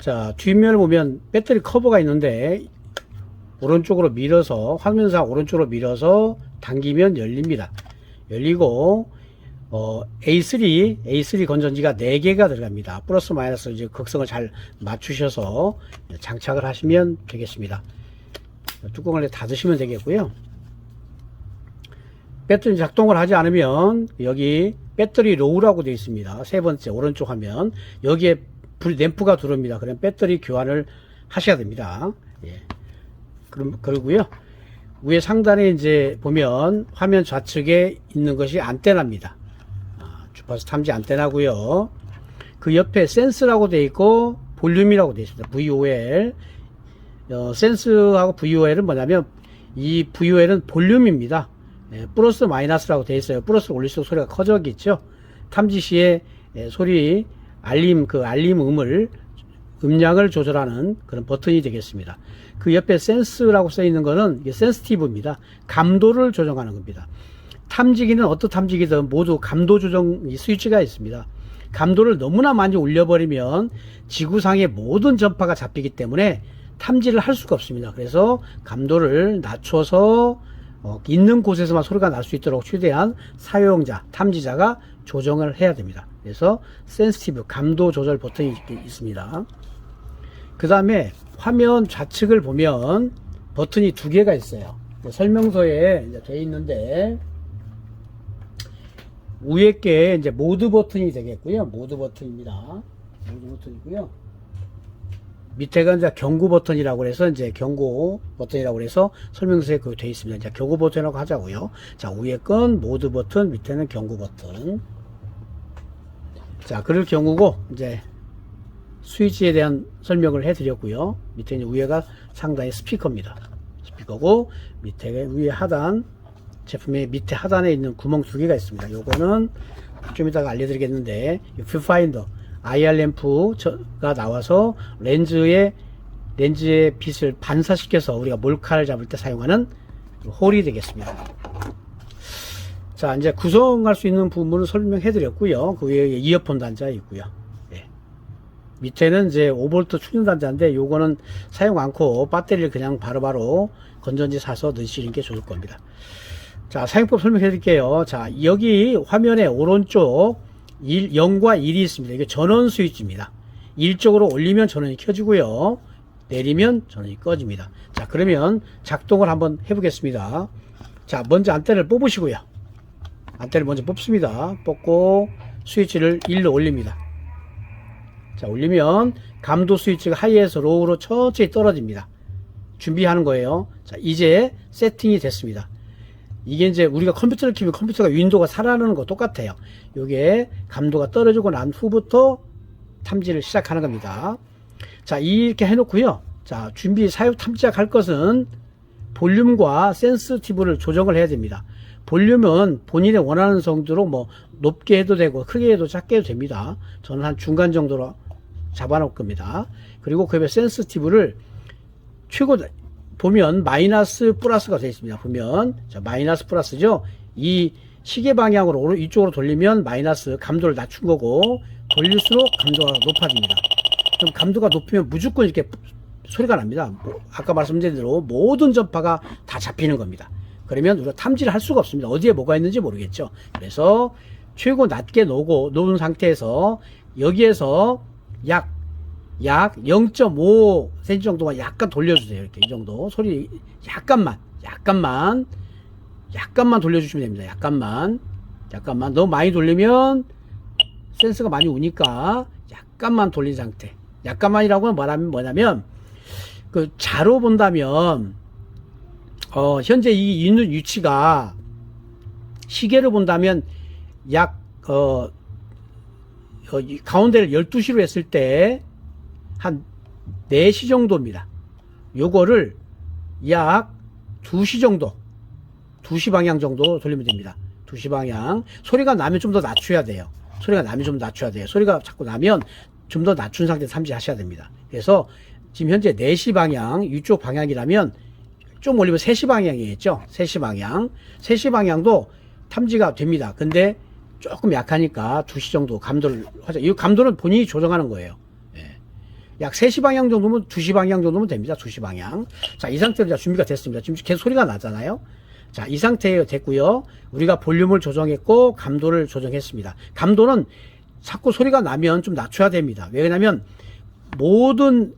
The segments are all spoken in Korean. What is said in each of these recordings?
자, 뒷면을 보면 배터리 커버가 있는데 오른쪽으로 밀어서, 화면상 오른쪽으로 밀어서 당기면 열립니다. 열리고 A3 건전지가 4개가 들어갑니다. 플러스 마이너스 이제 극성을 잘 맞추셔서 장착을 하시면 되겠습니다. 뚜껑을 닫으시면 되겠고요. 배터리 작동을 하지 않으면 여기 배터리 로우라고 되어 있습니다. 세 번째 오른쪽 화면 여기에 램프가 들어옵니다. 그럼 배터리 교환을 하셔야 됩니다. 예. 그러고요. 위에 상단에 이제 보면 화면 좌측에 있는 것이 안테나입니다. 주파수 탐지 안테나고요. 그 옆에 센스라고 되어 있고 볼륨이라고 되어 있습니다. VOL. 센스하고 VOL은 뭐냐면 이 VOL은 볼륨입니다. 예, 플러스 마이너스라고 되어 있어요. 플러스 올릴수록 소리가 커져겠죠. 탐지 시에 소리 알림 음량을 조절하는 그런 버튼이 되겠습니다. 그 옆에 센스라고 써 있는 거는 이게 센스티브입니다. 감도를 조정하는 겁니다. 탐지기는 어떤 탐지기든 모두 감도 조정 스위치가 있습니다. 감도를 너무나 많이 올려버리면 지구상의 모든 전파가 잡히기 때문에 탐지를 할 수가 없습니다. 그래서 감도를 낮춰서 있는 곳에서만 소리가 날 수 있도록 최대한 사용자, 탐지자가 조정을 해야 됩니다. 그래서 센시티브 감도 조절 버튼이 있습니다. 그 다음에 화면 좌측을 보면 버튼이 2개가 있어요. 설명서에 이제 되어 있는데 위에 게 이제 모드 버튼이 되겠고요. 모드 버튼입니다. 모드 버튼이고요. 밑에가 이제 경고 버튼이라고 해서 이제 경고 버튼이라고 해서 설명서에 그 되어 있습니다. 이제 경고 버튼이라고 하자고요. 자, 위에 건 모드 버튼, 밑에는 경고 버튼. 자, 그럴 경우고 이제 스위치에 대한 설명을 해드렸고요. 밑에 이제 위에가 상당히 스피커입니다. 스피커고 밑에 위에 하단 제품의 밑에 하단에 있는 구멍 2개가 있습니다. 요거는 좀 이따가 알려드리겠는데 뷰파인더 IR 램프가 나와서 렌즈의 빛을 반사시켜서 우리가 몰카를 잡을 때 사용하는 홀이 되겠습니다. 자, 이제 구성할 수 있는 부분을 설명해 드렸고요. 그 위에 이어폰 단자 있고요. 예. 밑에는 이제 5V 충전 단자인데 요거는 사용 않고 배터리를 그냥 바로바로 건전지 사서 넣으시는 게 좋을 겁니다. 자, 사용법 설명해 드릴게요. 자, 여기 화면의 오른쪽 0과 1이 있습니다. 이게 전원 스위치입니다. 1쪽으로 올리면 전원이 켜지고요. 내리면 전원이 꺼집니다. 자, 그러면 작동을 한번 해보겠습니다. 자, 먼저 안테나를 뽑으시고요. 안테나를 먼저 뽑습니다. 뽑고 스위치를 1로 올립니다. 자, 올리면 감도 스위치가 하이에서 로우로 천천히 떨어집니다. 준비하는 거예요. 자, 이제 세팅이 됐습니다. 이게 이제 우리가 컴퓨터를 키면 컴퓨터가 윈도우가 살아나는 거 똑같아요. 요게 감도가 떨어지고 난 후부터 탐지를 시작하는 겁니다. 자, 이렇게 해놓고요. 자, 사용 탐지할 것은 볼륨과 센시티브를 조정을 해야 됩니다. 볼륨은 본인의 원하는 정도로 뭐 높게 해도 되고 크게 해도 작게 해도 됩니다. 저는 한 중간 정도로 잡아 놓을 겁니다. 그리고 그 옆에 센시티브를 최고 보면 마이너스 플러스가 되어 있습니다. 보면 자, 마이너스 플러스죠. 이 시계 방향으로 이쪽으로 돌리면 마이너스 감도를 낮춘 거고 돌릴수록 감도가 높아집니다. 그럼 감도가 높으면 무조건 이렇게 소리가 납니다. 아까 말씀드린 대로 모든 전파가 다 잡히는 겁니다. 그러면 우리가 탐지를 할 수가 없습니다. 어디에 뭐가 있는지 모르겠죠. 그래서 최고 낮게 놓은 상태에서 여기에서 약 0.5cm 정도만 약간 돌려주세요. 이렇게 이 정도 소리 약간만 돌려주시면 됩니다. 약간만 너무 많이 돌리면 센서가 많이 우니까 약간만 돌린 상태. 약간만이라고 말하면 뭐냐면 그 자로 본다면 현재 이 있는 위치가 시계로 본다면 약 가운데를 12시로 했을 때 한 4시 정도입니다. 요거를 약 2시 정도 2시 방향 정도 돌리면 됩니다. 2시 방향. 소리가 나면 좀 더 낮춰야 돼요. 소리가 자꾸 나면 좀 더 낮춘 상태에서 탐지하셔야 됩니다. 그래서 지금 현재 4시 방향 이쪽 방향이라면 좀 올리면 3시 방향이겠죠. 3시 방향. 3시 방향도 탐지가 됩니다. 근데 조금 약하니까 2시 정도 감도를 하죠. 이 감도는 본인이 조정하는 거예요. 예. 약 3시 방향 정도면 2시 방향 정도면 됩니다. 2시 방향. 자, 이 상태로 이제 준비가 됐습니다. 지금 계속 소리가 나잖아요. 자, 이 상태에 됐고요. 우리가 볼륨을 조정했고 감도를 조정했습니다. 감도는 자꾸 소리가 나면 좀 낮춰야 됩니다. 왜냐면 모든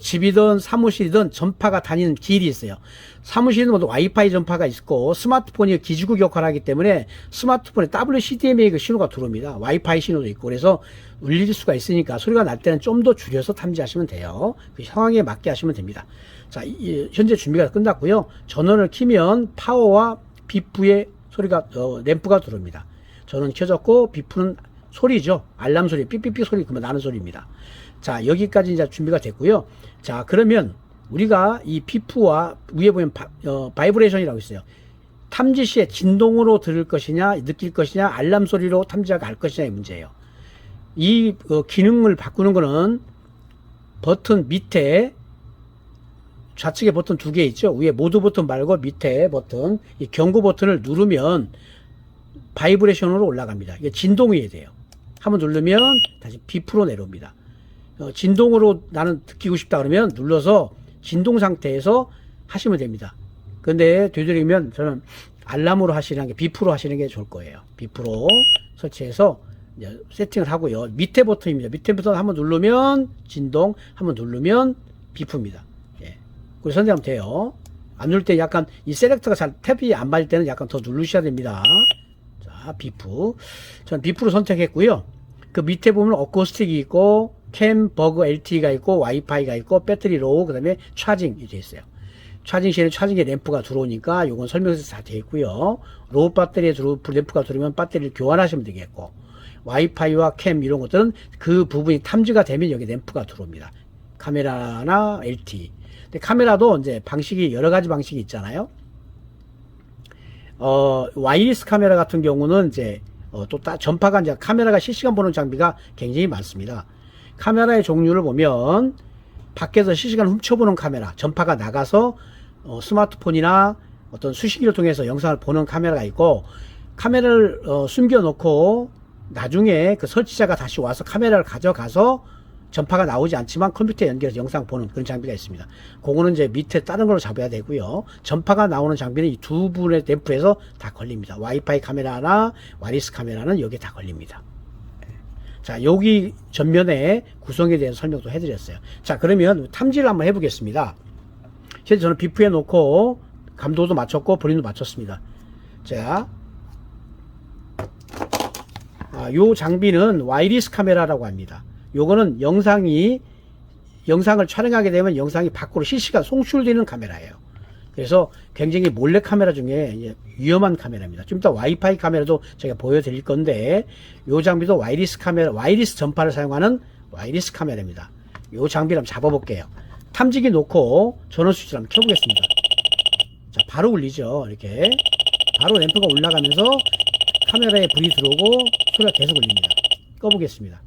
집이든 사무실이든 전파가 다니는 길이 있어요. 사무실은 모두 와이파이 전파가 있고 스마트폰이 기지국 역할을 하기 때문에 스마트폰에 WCDMA 그 신호가 들어옵니다. 와이파이 신호도 있고 그래서 울릴 수가 있으니까 소리가 날 때는 좀 더 줄여서 탐지하시면 돼요. 그 상황에 맞게 하시면 됩니다. 자, 현재 준비가 끝났고요. 전원을 키면 파워와 비프의 소리가 램프가 들어옵니다. 전원 켜졌고 비프는 소리죠. 알람 소리, 삐삐삐 소리 그러면 나는 소리입니다. 자, 여기까지 이제 준비가 됐고요. 자, 그러면 우리가 이 비프와 위에 보면 바이브레이션이라고 있어요. 탐지 시에 진동으로 들을 것이냐, 느낄 것이냐, 알람 소리로 탐지하고 알 것이냐의 문제예요. 이 기능을 바꾸는 거는 버튼 밑에 좌측에 버튼 2개 있죠. 위에 모드 버튼 말고 밑에 버튼, 이 경고 버튼을 누르면 바이브레이션으로 올라갑니다. 이게 진동이 돼요. 한번 누르면 다시 비프로 내려옵니다. 진동으로 나는 느끼고 싶다 그러면 눌러서 진동 상태에서 하시면 됩니다. 근데 되도록이면 저는 알람으로 하시는 게 비프로 하시는 게 좋을 거예요. 비프로 설치해서 이제 세팅을 하고요. 밑에 버튼입니다. 밑에 버튼 한번 누르면 진동, 한번 누르면 비프입니다. 예. 그리고 선택하면 돼요. 안 누를 때 약간 이 셀렉터가 잘 탭이 안 맞을 때는 약간 더 누르셔야 됩니다. 자, 비프. 전 비프로 선택했고요. 그 밑에 보면 어쿠스틱이 있고 캠, 버그, LTE가 있고 와이파이가 있고 배터리 로우, 그 다음에 차징이 되어 있어요. 차징 시에는 차징에 램프가 들어오니까 요건 설명서 다 되어 있고요. 로우 배터리에 램프가 들어오면 배터리를 교환하시면 되겠고 와이파이와 캠 이런 것들은 그 부분이 탐지가 되면 여기 램프가 들어옵니다. 카메라나 LTE. 근데 카메라도 이제 방식이 여러 가지 방식이 있잖아요. 와이리스 카메라 같은 경우는 이제 전파가 이제 카메라가 실시간 보는 장비가 굉장히 많습니다. 카메라의 종류를 보면 밖에서 실시간 훔쳐보는 카메라, 전파가 나가서 스마트폰이나 어떤 수신기를 통해서 영상을 보는 카메라가 있고 카메라를 숨겨놓고 나중에 그 설치자가 다시 와서 카메라를 가져가서 전파가 나오지 않지만 컴퓨터에 연결해서 영상 보는 그런 장비가 있습니다. 그거는 이제 밑에 다른 걸로 잡아야 되고요. 전파가 나오는 장비는 이 두 분의 램프에서 다 걸립니다. 와이파이 카메라나 와이리스 카메라는 여기에 다 걸립니다. 자, 여기 전면에 구성에 대해서 설명도 해드렸어요. 자, 그러면 탐지를 한번 해보겠습니다. 현재 저는 비프에 놓고 감도도 맞췄고 볼륨도 맞췄습니다. 자, 요 장비는 와이리스 카메라라고 합니다. 요거는 영상을 촬영하게 되면 영상이 밖으로 실시간 송출되는 카메라예요. 그래서 굉장히 몰래 카메라 중에 위험한 카메라입니다. 좀 이따 와이파이 카메라도 제가 보여드릴 건데, 요 장비도 와이리스 카메라, 와이리스 전파를 사용하는 와이리스 카메라입니다. 요 장비를 한번 잡아볼게요. 탐지기 놓고 전원 스위치를 한번 켜보겠습니다. 자, 바로 울리죠. 이렇게. 바로 램프가 올라가면서 카메라에 불이 들어오고 소리가 계속 울립니다. 꺼보겠습니다.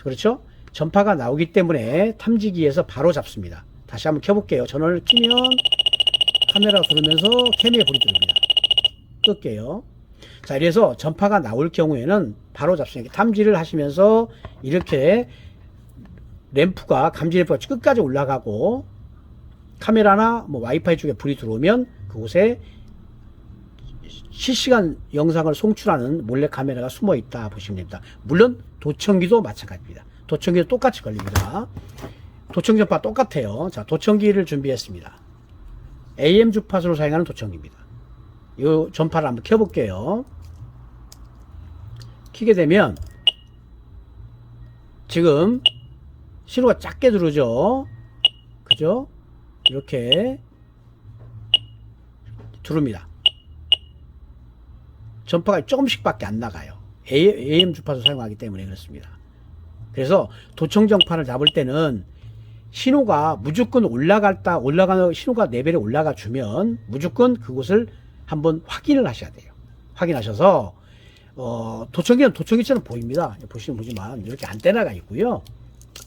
그렇죠? 전파가 나오기 때문에 탐지기에서 바로 잡습니다. 다시 한번 켜볼게요. 전원을 키면 카메라가 들으면서 캠에 불이 들어옵니다. 끌게요. 자, 이래서 전파가 나올 경우에는 바로 잡습니다. 탐지를 하시면서 이렇게 램프가, 감지 램프가 끝까지 올라가고 카메라나 뭐 와이파이 쪽에 불이 들어오면 그곳에 실시간 영상을 송출하는 몰래 카메라가 숨어 있다 보시면 됩니다. 물론 도청기도 마찬가지입니다. 도청기도 똑같이 걸립니다. 도청 전파 똑같아요. 자, 도청기를 준비했습니다. AM 주파수로 사용하는 도청기입니다. 이 전파를 한번 켜볼게요. 켜게 되면 지금 신호가 작게 들어오죠. 그죠? 이렇게 들어옵니다. 전파가 조금씩밖에 안 나가요. AM 주파수 사용하기 때문에 그렇습니다. 그래서 도청 전파를 잡을 때는 신호가 무조건 올라가는 신호가 레벨에 올라가 주면 무조건 그곳을 한번 확인을 하셔야 돼요. 확인하셔서 도청기는 도청기처럼 보입니다. 보시면 보지만 이렇게 안테나가 있고요.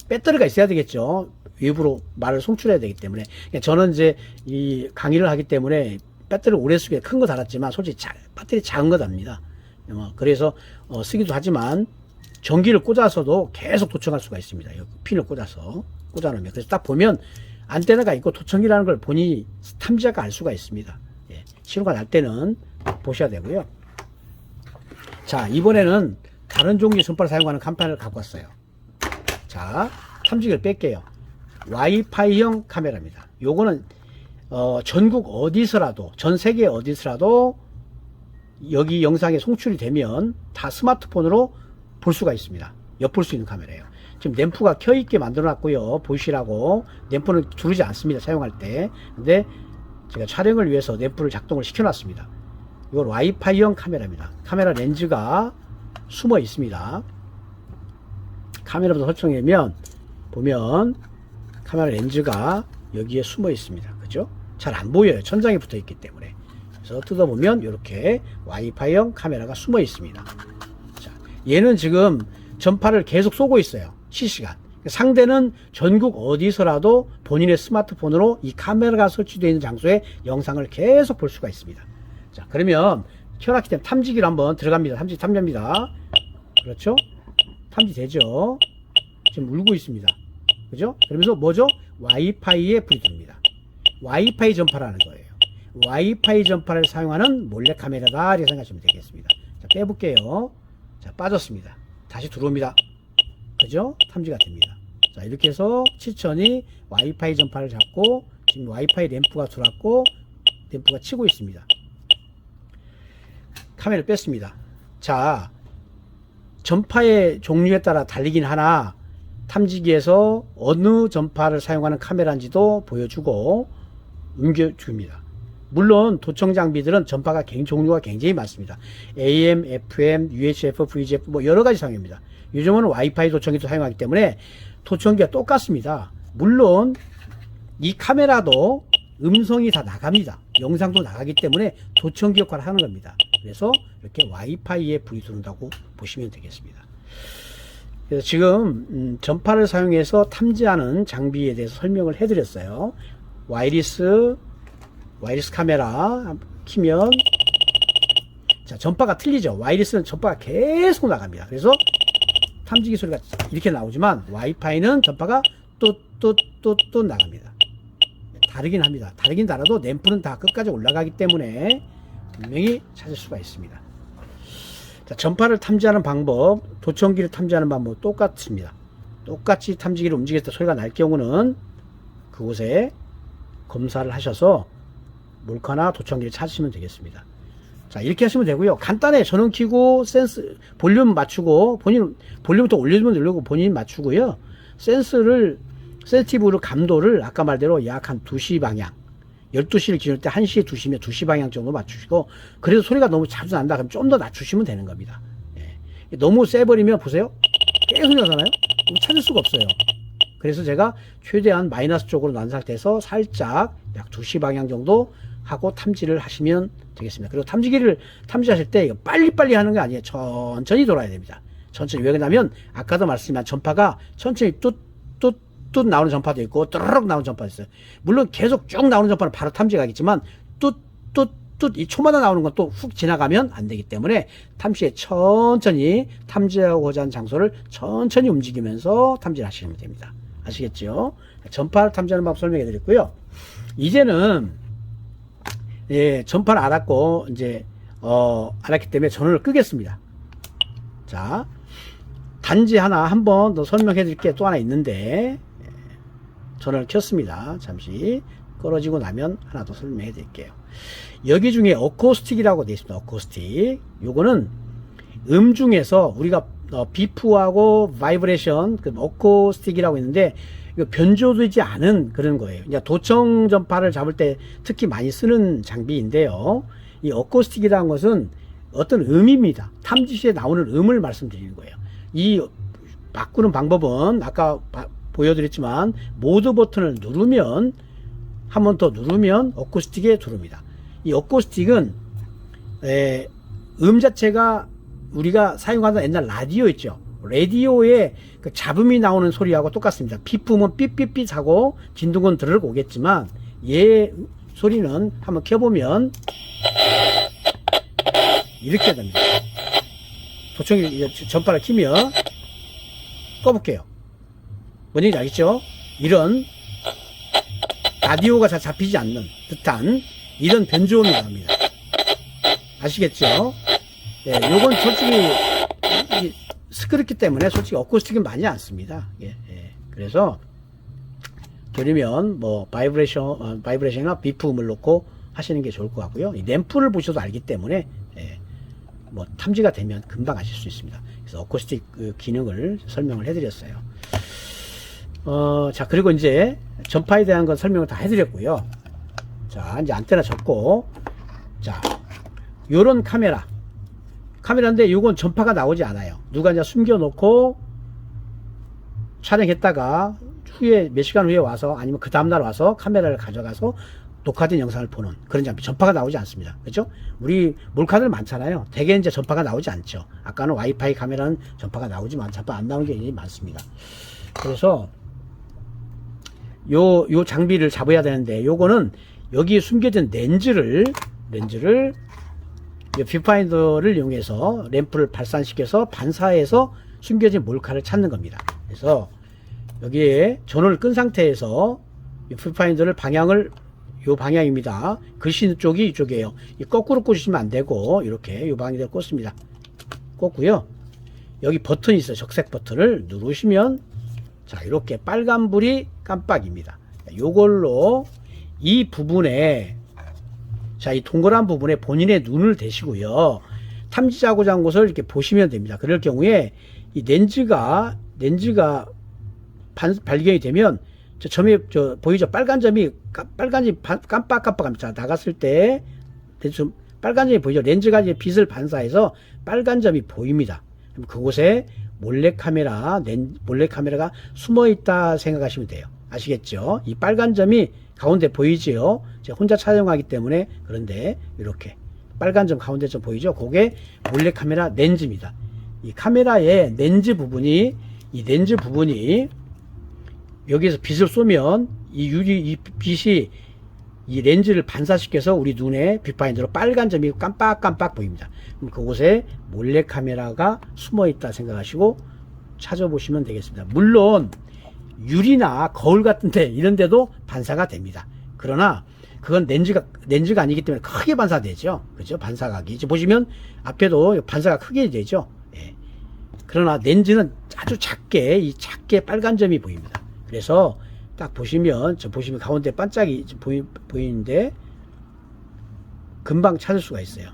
배터리가 있어야 되겠죠. 외부로 말을 송출해야 되기 때문에. 저는 이제 이 강의를 하기 때문에 배터리를 오래 쓰기에 큰 거 달았지만 솔직히 배터리 작은 거 답니다. 그래서 쓰기도 하지만 전기를 꽂아서도 계속 도청할 수가 있습니다. 핀을 꽂아놓으면. 그래서 딱 보면 안테나가 있고 도청기라는 걸 본인이 탐지자가 알 수가 있습니다. 예, 신호가 날 때는 보셔야 되고요. 자, 이번에는 다른 종류의 전파를 사용하는 간판을 갖고 왔어요. 자, 탐지기를 뺄게요. 와이파이형 카메라입니다. 요거는 전국 어디서라도, 전 세계 어디서라도 여기 영상에 송출이 되면 다 스마트폰으로 볼 수가 있습니다. 엿볼 수 있는 카메라예요. 지금 램프가 켜있게 만들어 놨고요. 보시라고. 램프는 두르지 않습니다. 사용할 때. 근데 제가 촬영을 위해서 램프를 작동을 시켜 놨습니다. 이건 와이파이형 카메라입니다. 카메라 렌즈가 숨어 있습니다. 카메라부터 설정하면 보면 카메라 렌즈가 여기에 숨어 있습니다. 그죠? 잘 안 보여요. 천장에 붙어 있기 때문에. 그래서 뜯어보면 이렇게 와이파이형 카메라가 숨어 있습니다. 자, 얘는 지금 전파를 계속 쏘고 있어요. 실시간. 상대는 전국 어디서라도 본인의 스마트폰으로 이 카메라가 설치되어 있는 장소에 영상을 계속 볼 수가 있습니다. 자, 그러면 켜놨기 때문에 탐지기로 한번 들어갑니다. 탐지합니다. 그렇죠? 탐지되죠? 지금 울고 있습니다. 그죠? 그러면서 뭐죠? 와이파이에 불이 듭니다. 와이파이 전파라는 거예요. 와이파이 전파를 사용하는 몰래카메라다 이렇게 생각하시면 되겠습니다. 자, 빼볼게요. 자, 빠졌습니다. 다시 들어옵니다. 그죠? 탐지가 됩니다. 자, 이렇게 해서 치천이 와이파이 전파를 잡고 지금 와이파이 램프가 들어왔고 램프가 치고 있습니다. 카메라를 뺐습니다. 자, 전파의 종류에 따라 달리긴 하나 탐지기에서 어느 전파를 사용하는 카메라인지도 보여주고 옮겨줍니다. 물론 도청 장비들은 전파가 종류가 굉장히 많습니다. AM, FM, UHF, VHF 뭐 여러 가지 사용입니다. 요즘은 와이파이 도청기도 사용하기 때문에 도청기가 똑같습니다. 물론 이 카메라도 음성이 다 나갑니다. 영상도 나가기 때문에 도청기 역할을 하는 겁니다. 그래서 이렇게 와이파이에 불이 들어온다고 보시면 되겠습니다. 그래서 지금 전파를 사용해서 탐지하는 장비에 대해서 설명을 해드렸어요. 와이리스 카메라 키면 자, 전파가 틀리죠. 와이리스는 전파가 계속 나갑니다. 그래서 탐지기 소리가 이렇게 나오지만 와이파이는 전파가 또 나갑니다. 다르긴 합니다. 다르긴 달아도 램프는 다 끝까지 올라가기 때문에 분명히 찾을 수가 있습니다. 자, 전파를 탐지하는 방법, 도청기를 탐지하는 방법 똑같습니다. 똑같이 탐지기를 움직였을 때 소리가 날 경우는 그곳에 검사를 하셔서 몰카나 도청기를 찾으시면 되겠습니다. 자, 이렇게 하시면 되고요. 간단해. 전원 켜고 센스 볼륨 맞추고 본인 볼륨부터 올려주면 누르고 본인 맞추고요. 센시티브로 감도를 아까 말대로 약 한 2시 방향 12시를 기준할 때 1시에 2시면 2시 방향 정도 맞추시고 그래도 소리가 너무 자주 난다 그럼 좀 더 낮추시면 되는 겁니다. 예. 너무 세버리면 보세요. 계속 나잖아요. 찾을 수가 없어요. 그래서 제가 최대한 마이너스 쪽으로 난 상태에서 살짝 약 2시 방향 정도 하고 탐지를 하시면 되겠습니다. 그리고 탐지기를 탐지하실 때 이거 빨리빨리 하는 게 아니에요. 천천히 돌아야 됩니다. 천천히. 왜 그러냐면 아까도 말씀드린 전파가 천천히 뚝 나오는 전파도 있고 뚜루룩 나오는 전파도 있어요. 물론 계속 쭉 나오는 전파는 바로 탐지가겠지만 이 초마다 나오는 건 또 훅 지나가면 안 되기 때문에 탐지에 천천히 탐지하고자 하는 장소를 천천히 움직이면서 탐지를 하시면 됩니다. 아시겠죠? 전파를 탐지하는 방법 설명해 드렸고요. 이제는 예, 전파를 알았고 이제 알았기 때문에 전원을 끄겠습니다. 자, 단지 한 번 더 설명해 드릴 게 또 하나 있는데 전원을 켰습니다. 잠시 끌어지고 나면 하나 더 설명해 드릴게요. 여기 중에 어코스틱이라고 되어 있습니다. 어코스틱. 요거는 중에서 우리가 비프하고 바이브레이션, 그 어코스틱이라고 있는데 이거 변조되지 않은 그런 거예요. 그러니까 도청 전파를 잡을 때 특히 많이 쓰는 장비인데요. 이 어코스틱이라는 것은 어떤 음입니다. 탐지 시에 나오는 음을 말씀드리는 거예요. 이 바꾸는 방법은 아까 보여드렸지만 모드 버튼을 누르면 한 번 더 누르면 어코스틱에 들어옵니다. 이 어코스틱은 자체가 우리가 사용하던 옛날 라디오 있죠. 라디오에 그 잡음이 나오는 소리하고 똑같습니다. 비품은 삐삐삐 하고 진동은 드르륵 오겠지만 얘 소리는 한번 켜보면 이렇게 됩니다. 도청기 전파를 키면 꺼볼게요. 뭔 얘기인지 알겠죠? 이런 라디오가 잘 잡히지 않는 듯한 이런 변조음이 나옵니다. 아시겠죠? 예, 요건 솔직히 시끄럽기 때문에 솔직히 어쿠스틱은 많이 안 씁니다. 예, 예. 그래서 들으면 뭐 바이브레이션이나 비프음을 놓고 하시는 게 좋을 것 같고요. 이 램프를 보셔도 알기 때문에 예, 뭐 탐지가 되면 금방 아실 수 있습니다. 그래서 어쿠스틱 그 기능을 설명을 해드렸어요. 자, 그리고 이제 전파에 대한 건 설명을 다 해드렸고요. 자, 이제 안테나 접고, 자, 요런 카메라인데 요건 전파가 나오지 않아요. 누가 이제 숨겨놓고 촬영했다가 후에 몇 시간 후에 와서 아니면 그 다음날 와서 카메라를 가져가서 녹화된 영상을 보는 그런 장비, 전파가 나오지 않습니다. 그렇죠? 우리 몰카들 많잖아요. 대개 이제 전파가 나오지 않죠. 아까는 와이파이 카메라는 전파가 나오지만 전파 안 나오는 게 많습니다. 그래서 요 장비를 잡아야 되는데, 요거는 여기 숨겨진 렌즈를 뷰파인더를 이용해서 램프를 발산시켜서 반사해서 숨겨진 몰카를 찾는 겁니다. 그래서 여기에 전원을 끈 상태에서 이 뷰파인더를 요 방향입니다. 글씨 쪽이 이쪽이에요. 거꾸로 꽂으시면 안 되고 이렇게 요 방향대로 꽂습니다. 꽂고요. 여기 버튼이 있어요. 적색 버튼을 누르시면 자, 이렇게 빨간불이 깜빡입니다. 요걸로 이 부분에, 자, 이 동그란 부분에 본인의 눈을 대시고요. 탐지하고자 하는 곳을 이렇게 보시면 됩니다. 그럴 경우에 이 렌즈가 발견이 되면 보이죠? 빨간 점이 깜빡깜빡합니다. 나갔을 때 빨간 점이 보이죠? 렌즈가 이제 빛을 반사해서 빨간 점이 보입니다. 그럼 그곳에 몰래카메라가 숨어 있다 생각하시면 돼요. 아시겠죠? 이 빨간 점이 가운데 보이지요? 제가 혼자 촬영하기 때문에 그런데 이렇게 빨간 점 가운데 좀 보이죠? 그게 몰래카메라 렌즈입니다. 이 카메라의 렌즈 부분이 여기에서 빛을 쏘면 이 빛이 이 렌즈를 반사시켜서 우리 눈에 뷰파인더로 빨간 점이 깜빡깜빡 보입니다. 그럼 그곳에 몰래카메라가 숨어 있다 생각하시고 찾아보시면 되겠습니다. 물론 유리나 거울 같은데 이런 데도 반사가 됩니다. 그러나 그건 렌즈가 아니기 때문에 크게 반사되죠. 그죠? 반사각이. 이제 보시면 앞에도 반사가 크게 되죠. 예. 그러나 렌즈는 아주 작게 빨간 점이 보입니다. 그래서 딱 보시면 가운데 반짝이 보이는데 금방 찾을 수가 있어요.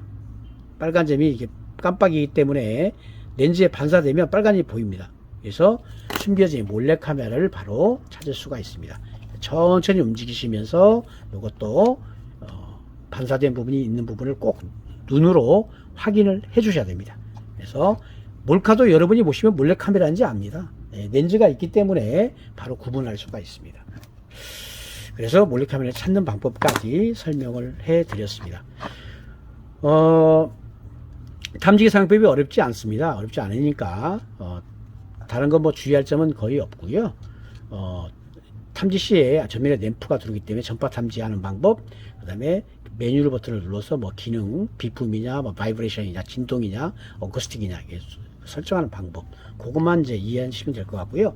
빨간 점이 이게 깜빡이기 때문에 렌즈에 반사되면 빨간이 보입니다. 그래서 숨겨진 몰래카메라를 바로 찾을 수가 있습니다. 천천히 움직이시면서 이것도 반사된 부분이 있는 부분을 꼭 눈으로 확인을 해 주셔야 됩니다. 그래서 몰카도 여러분이 보시면 몰래카메라인지 압니다. 렌즈가 있기 때문에 바로 구분할 수가 있습니다. 그래서 몰래카메라를 찾는 방법까지 설명을 해 드렸습니다. 탐지기 사용법이 어렵지 않습니다. 어렵지 않으니까 다른 건 뭐 주의할 점은 거의 없고요. 탐지 시에 전면에 램프가 들어오기 때문에 전파 탐지하는 방법, 그 다음에 메뉴 버튼을 눌러서 뭐 기능, 비품이냐, 뭐 바이브레이션이냐, 진동이냐, 어쿠스틱이냐 설정하는 방법, 그것만 이제 이해하시면 될 것 같고요.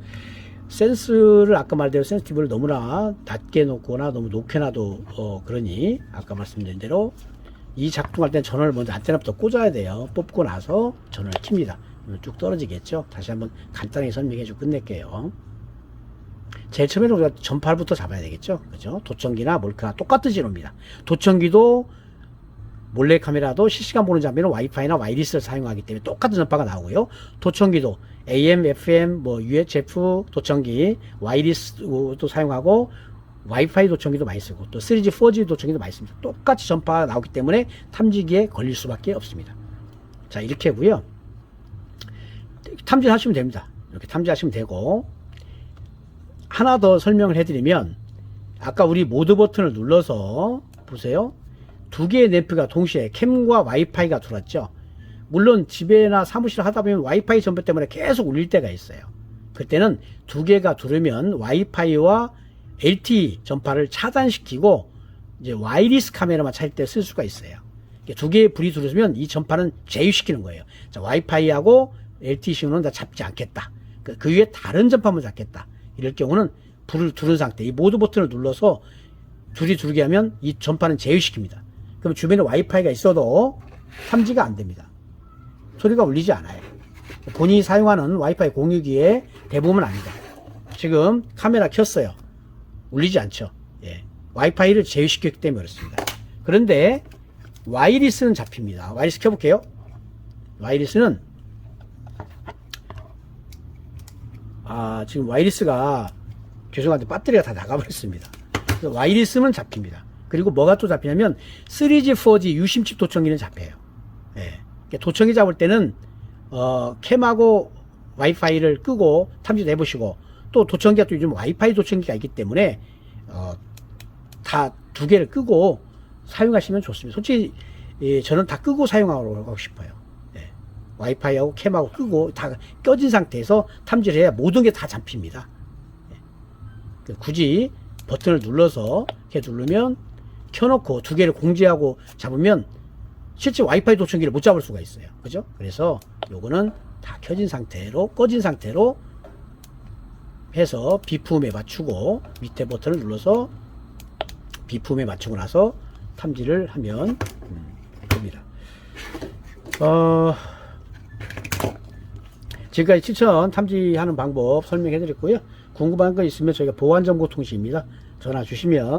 센스를 아까 말대로 센스티브를 너무나 낮게 놓거나 너무 높게 놔도 그러니 아까 말씀드린 대로 이 작동할 때는 전원을 먼저 안테나부터 꽂아야 돼요. 뽑고 나서 전원을 킵니다. 쭉 떨어지겠죠. 다시 한번 간단하게 설명해 주고 끝낼게요. 제일 처음에는 우리가 전파부터 잡아야 되겠죠. 그죠? 도청기나 몰카 똑같은 신호입니다. 도청기도 몰래카메라도 실시간 보는 장비는 와이파이나 와이리스를 사용하기 때문에 똑같은 전파가 나오고요. 도청기도 AM, FM, 뭐 UHF 도청기, 와이리스도 사용하고 와이파이 도청기도 많이 쓰고 또 3G, 4G 도청기도 많이 씁니다. 똑같이 전파가 나오기 때문에 탐지기에 걸릴 수밖에 없습니다. 자, 이렇게 하고요. 탐지하시면 됩니다. 이렇게 탐지하시면 되고, 하나 더 설명을 해드리면 아까 우리 모드 버튼을 눌러서 보세요. 두 개의 램프가 동시에 캠과 와이파이가 들어왔죠. 물론 집에나 사무실 하다 보면 와이파이 전파 때문에 계속 울릴 때가 있어요. 그때는 두 개가 들으면 와이파이와 LTE 전파를 차단시키고 이제 와이리스 카메라만 찾을 때 쓸 수가 있어요. 두 개의 불이 들어오면 이 전파는 제휴시키는 거예요. 자, 와이파이하고 LTE 신호는 다 잡지 않겠다. 그 위에 다른 전파만 잡겠다. 이럴 경우는 불을 두른 상태, 이 모드 버튼을 눌러서 둘이 두르게 하면 이 전파는 제휴시킵니다. 그럼 주변에 와이파이가 있어도 탐지가 안 됩니다. 소리가 울리지 않아요. 본인이 사용하는 와이파이 공유기에 대부분 아니다. 지금 카메라 켰어요. 울리지 않죠. 예. 와이파이를 제휴시켰기 때문에 그렇습니다. 그런데 와이리스는 잡힙니다. 와이리스 켜볼게요. 와이리스는 지금 와이리스가 죄송한데 배터리가 다 나가버렸습니다. 와이리스는 잡힙니다. 그리고 뭐가 또 잡히냐면 3G, 4G 유심칩 도청기는 잡혀요. 예. 도청기 잡을 때는 캠하고 와이파이를 끄고 탐지도 해보시고, 또 도청기가 또 요즘 와이파이 도청기가 있기 때문에 다 두 개를 끄고 사용하시면 좋습니다. 솔직히 저는 다 끄고 사용하고 싶어요. 예. 와이파이하고 캠하고 끄고 다 꺼진 상태에서 탐지를 해야 모든 게 다 잡힙니다. 예. 굳이 버튼을 눌러서 이렇게 누르면 켜놓고 두 개를 공지하고 잡으면 실제 와이파이 도청기를 못 잡을 수가 있어요. 그죠? 그래서 요거는 다 켜진 상태로, 꺼진 상태로 해서 비품에 맞추고 밑에 버튼을 눌러서 비품에 맞추고 나서 탐지를 하면 됩니다. 지금까지 7000 탐지하는 방법 설명해 드렸고요. 궁금한 거 있으면 저희가 보안정보통신입니다. 전화 주시면